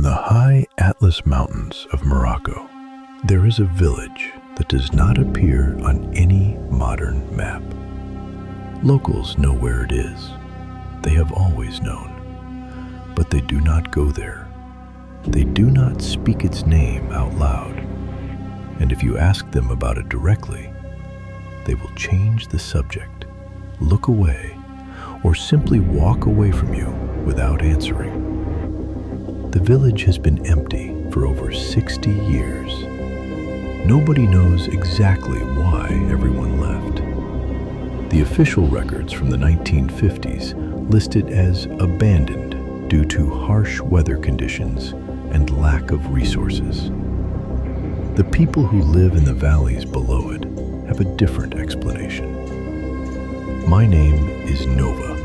the high Atlas Mountains of Morocco, there is a village that does not appear on any modern map. Locals know where it is. They have always known. But they do not go there. They do not speak its name out loud. And if you ask them about it directly, they will change the subject, look away, or simply walk away from you without answering. The village has been empty for over 60 years. Nobody knows exactly why everyone left. The official records from the 1950s list it as abandoned due to harsh weather conditions and lack of resources. The people who live in the valleys below it have a different explanation. My name is Nova.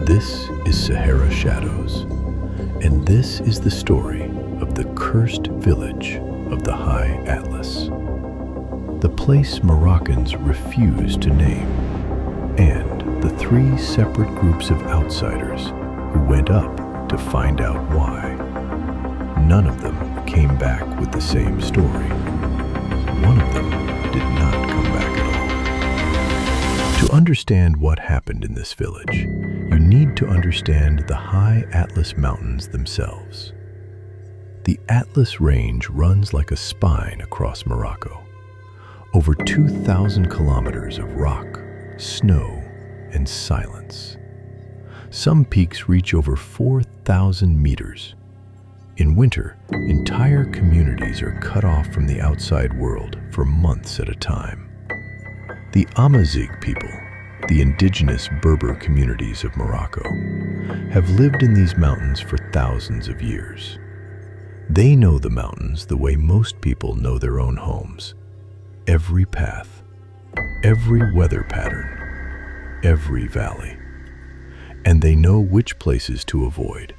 This is Sahara Shadows, and this is the story of the cursed village of the High Atlas, the place Moroccans refuse to name, and the 3 separate groups of outsiders who went up to find out why. None of them came back with the same story. One of them did not come back at all. To understand what happened in this village, you need to understand the High Atlas Mountains themselves. The Atlas Range runs like a spine across Morocco. Over 2,000 kilometers of rock, snow, and silence. Some peaks reach over 4,000 meters. In winter, entire communities are cut off from the outside world for months at a time. The Amazigh people, the indigenous Berber communities of Morocco, have lived in these mountains for thousands of years. They know the mountains the way most people know their own homes. Every path, every weather pattern, every valley. And they know which places to avoid.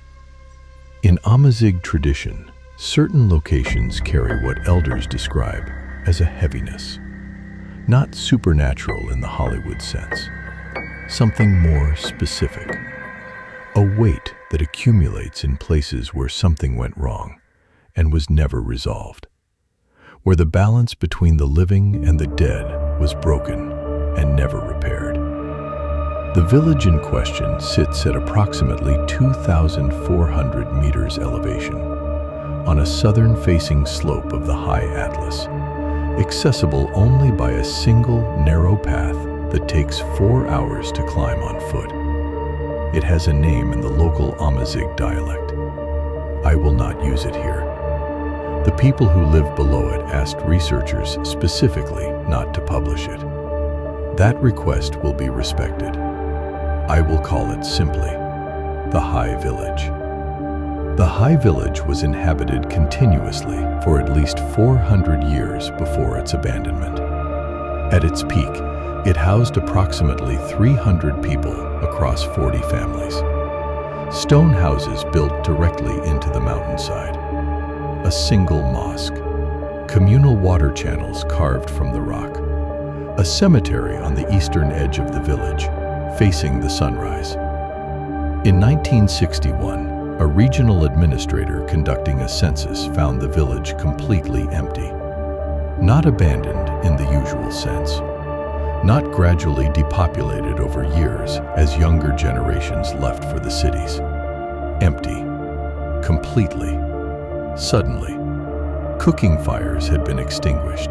In Amazigh tradition, certain locations carry what elders describe as a heaviness. Not supernatural in the Hollywood sense. Something more specific. A weight that accumulates in places where something went wrong and was never resolved. Where the balance between the living and the dead was broken and never repaired. The village in question sits at approximately 2,400 meters elevation, on a southern-facing slope of the High Atlas, accessible only by a single narrow path that takes 4 hours to climb on foot. It has a name in the local Amazigh dialect. I will not use it here. The people who live below it asked researchers specifically not to publish it. That request will be respected. I will call it simply the High Village. The High Village was inhabited continuously for at least 400 years before its abandonment. At its peak, it housed approximately 300 people across 40 families. Stone houses built directly into the mountainside. A single mosque. Communal water channels carved from the rock. A cemetery on the eastern edge of the village, facing the sunrise. In 1961, a regional administrator conducting a census found the village completely empty. Not abandoned in the usual sense. Not gradually depopulated over years as younger generations left for the cities. Empty. Completely. Suddenly. Cooking fires had been extinguished.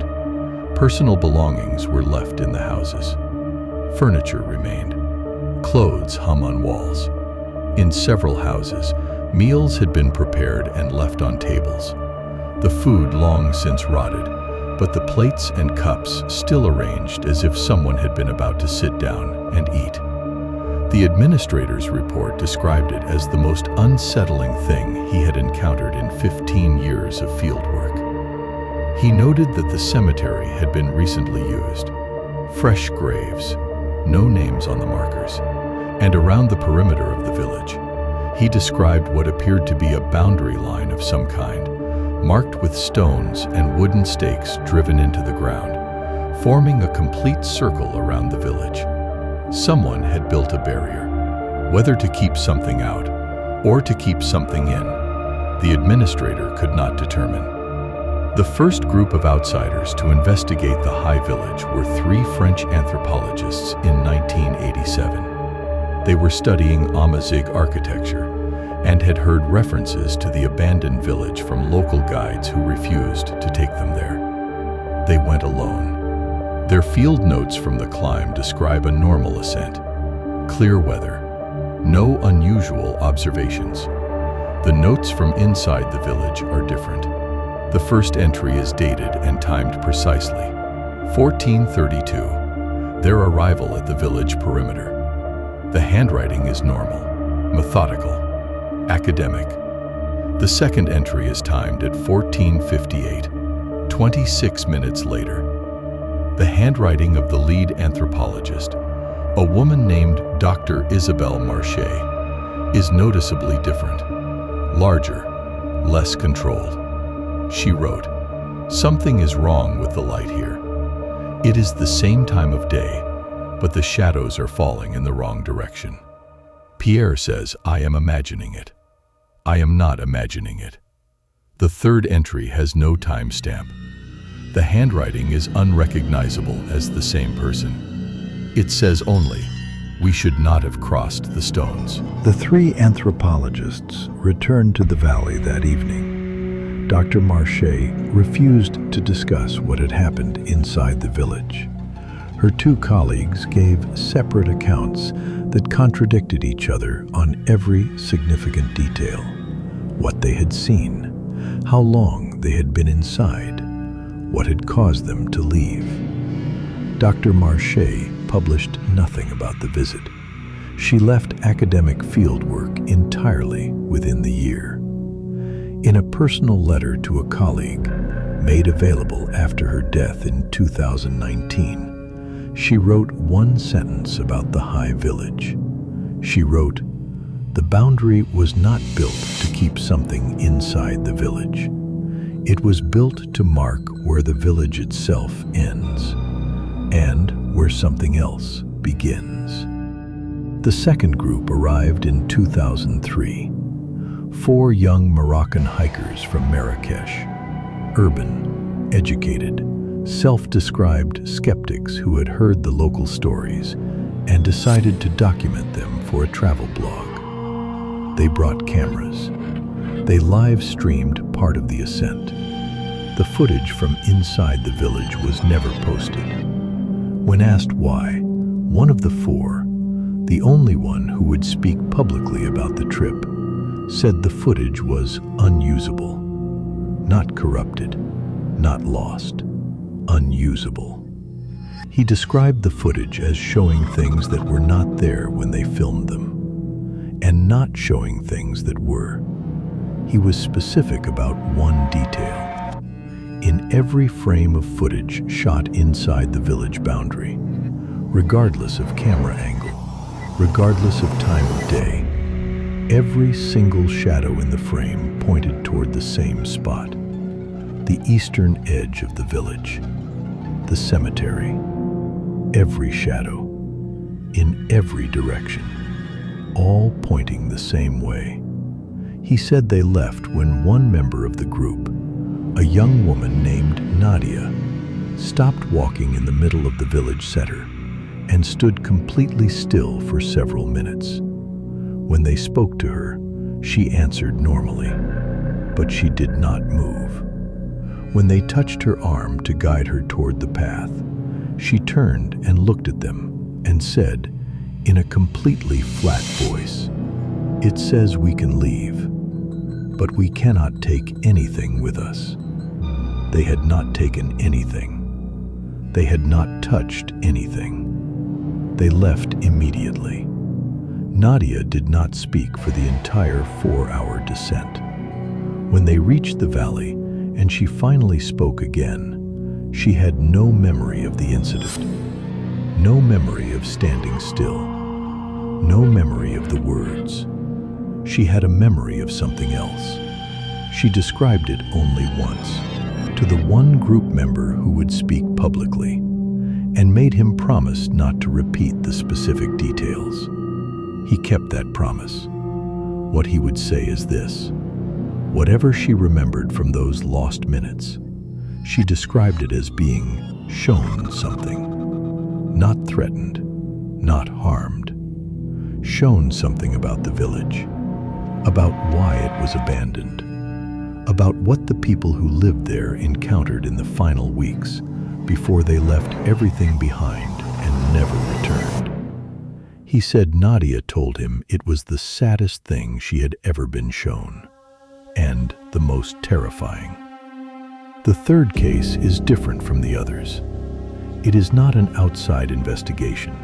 Personal belongings were left in the houses. Furniture remained. Clothes hung on walls. In several houses, meals had been prepared and left on tables. The food long since rotted, but the plates and cups still arranged as if someone had been about to sit down and eat. The administrator's report described it as the most unsettling thing he had encountered in 15 years of field work. He noted that the cemetery had been recently used. Fresh graves, no names on the markers, and around the perimeter of the village. He described what appeared to be a boundary line of some kind, marked with stones and wooden stakes driven into the ground, forming a complete circle around the village. Someone had built a barrier, whether to keep something out or to keep something in. the administrator could not determine. The first group of outsiders to investigate the High Village were 3 French anthropologists in 1987. They were studying Amazigh architecture and had heard references to the abandoned village from local guides who refused to take them there. They went alone. Their field notes from the climb describe a normal ascent. Clear weather. No unusual observations. The notes from inside the village are different. The first entry is dated and timed precisely. 1432. Their arrival at the village perimeter. The handwriting is normal, methodical, academic. The second entry is timed at 1458, 26 minutes later. The handwriting of the lead anthropologist, a woman named Dr. Isabelle Marché, is noticeably different, larger, less controlled. She wrote, "Something is wrong with the light here. It is the same time of day, but the shadows are falling in the wrong direction." Pierre says, "I am imagining it. I am not imagining it." The third entry has no timestamp. The handwriting is unrecognizable as the same person. It says only, "We should not have crossed the stones." The 3 anthropologists returned to the valley that evening. Dr. Marché refused to discuss what had happened inside the village. Her 2 colleagues gave separate accounts that contradicted each other on every significant detail. What they had seen, how long they had been inside, what had caused them to leave. Dr. Marché published nothing about the visit. She left academic fieldwork entirely within the year. In a personal letter to a colleague, made available after her death in 2019, she wrote one sentence about the High Village. She wrote, "The boundary was not built to keep something inside the village. It was built to mark where the village itself ends and where something else begins." The second group arrived in 2003. 4 young Moroccan hikers from Marrakesh, urban, educated, self-described skeptics who had heard the local stories and decided to document them for a travel blog. They brought cameras. They live-streamed part of the ascent. The footage from inside the village was never posted. When asked why, one of the 4, the only one who would speak publicly about the trip, said the footage was unusable. Not corrupted, not lost. Unusable. He described the footage as showing things that were not there when they filmed them, and not showing things that were. He was specific about one detail. In every frame of footage shot inside the village boundary, regardless of camera angle, regardless of time of day, every single shadow in the frame pointed toward the same spot, the eastern edge of the village. The cemetery, every shadow, in every direction, all pointing the same way. He said they left when one member of the group, a young woman named Nadia, stopped walking in the middle of the village center and stood completely still for several minutes. When they spoke to her, she answered normally, but she did not move. When they touched her arm to guide her toward the path, she turned and looked at them and said, in a completely flat voice, "It says we can leave, but we cannot take anything with us." They had not taken anything. They had not touched anything. They left immediately. Nadia did not speak for the entire 4-hour descent. When they reached the valley, and she finally spoke again, she had no memory of the incident, no memory of standing still, no memory of the words. She had a memory of something else. She described it only once, to the one group member who would speak publicly, and made him promise not to repeat the specific details. He kept that promise. What he would say is this: Whatever she remembered from those lost minutes, she described it as being shown something. Not threatened, not harmed. Shown something about the village, about why it was abandoned, about what the people who lived there encountered in the final weeks before they left everything behind and never returned. He said Nadia told him it was the saddest thing she had ever been shown, and the most terrifying. The third case is different from the others. It is not an outside investigation.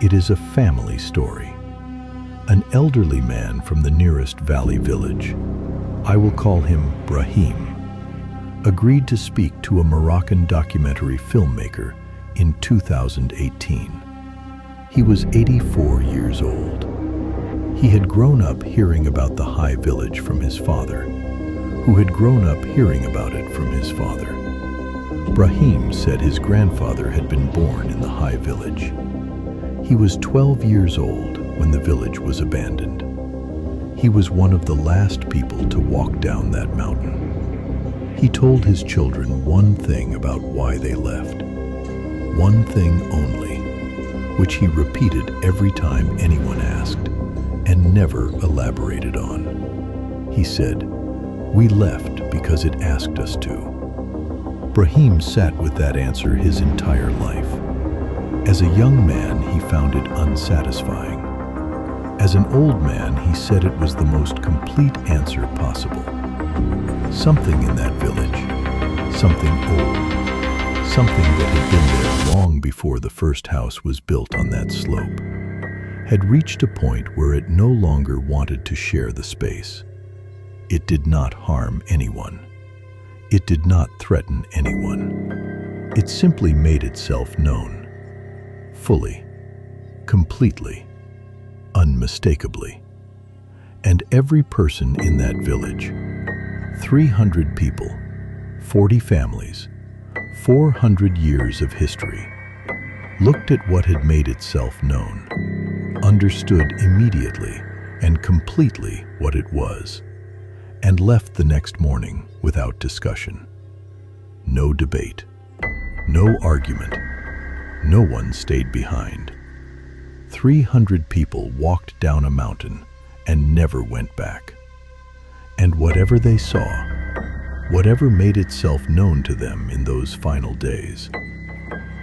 It is a family story. An elderly man from the nearest valley village, I will call him Brahim, agreed to speak to a Moroccan documentary filmmaker in 2018. He was 84 years old. He had grown up hearing about the high village from his father, who had grown up hearing about it from his father. Brahim said his grandfather had been born in the high village. He was 12 years old when the village was abandoned. He was one of the last people to walk down that mountain. He told his children one thing about why they left. One thing only, which he repeated every time anyone asked, and never elaborated on. He said, "We left because it asked us to." Brahim sat with that answer his entire life. As a young man, he found it unsatisfying. As an old man, he said it was the most complete answer possible. Something in that village, something old, something that had been there long before the first house was built on that slope, had reached a point where it no longer wanted to share the space. It did not harm anyone. It did not threaten anyone. It simply made itself known, fully, completely, unmistakably. And every person in that village, 300 people, 40 families, 400 years of history, looked at what had made itself known, understood immediately and completely what it was, and left the next morning without discussion. No debate, no argument, no one stayed behind. 300 people walked down a mountain and never went back. And whatever they saw, whatever made itself known to them in those final days,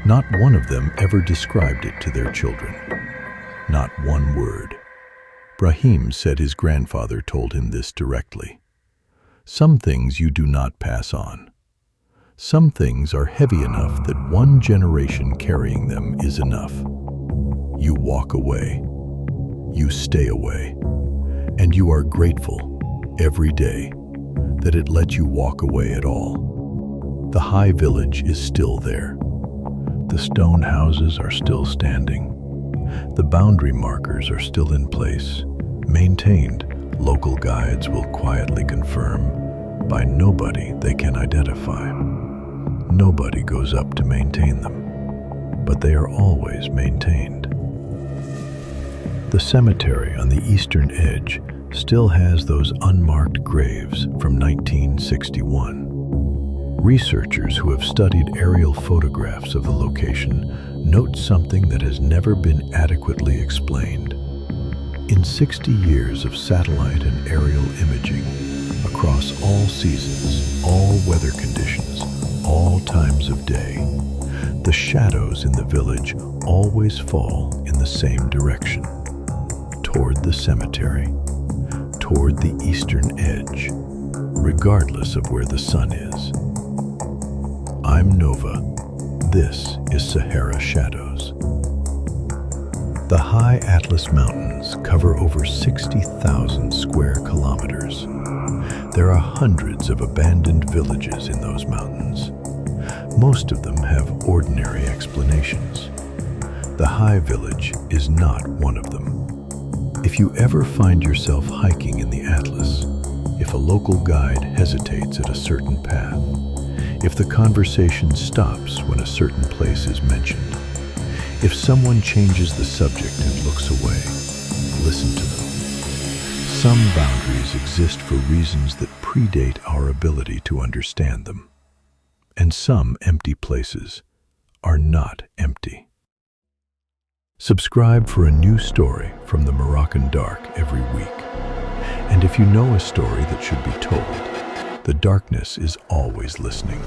not one of them ever described it to their children. Not one word. Brahim said his grandfather told him this directly. Some things you do not pass on. Some things are heavy enough that one generation carrying them is enough. You walk away. You stay away. And you are grateful every day that it let you walk away at all. The high village is still there. The stone houses are still standing. The boundary markers are still in place, maintained, local guides will quietly confirm, by nobody they can identify. Nobody goes up to maintain them, but they are always maintained. The cemetery on the eastern edge still has those unmarked graves from 1961. Researchers who have studied aerial photographs of the location note something that has never been adequately explained. In 60 years of satellite and aerial imaging, across all seasons, all weather conditions, all times of day, the shadows in the village always fall in the same direction, toward the cemetery, toward the eastern edge, regardless of where the sun is. I'm Nova. This is Sahara Shadows. The high Atlas Mountains cover over 60,000 square kilometers. There are hundreds of abandoned villages in those mountains. Most of them have ordinary explanations. The high village is not one of them. If you ever find yourself hiking in the Atlas, if a local guide hesitates at a certain path, if the conversation stops when a certain place is mentioned, if someone changes the subject and looks away, listen to them. Some boundaries exist for reasons that predate our ability to understand them. And some empty places are not empty. Subscribe for a new story from the Moroccan dark every week. And if you know a story that should be told, the darkness is always listening.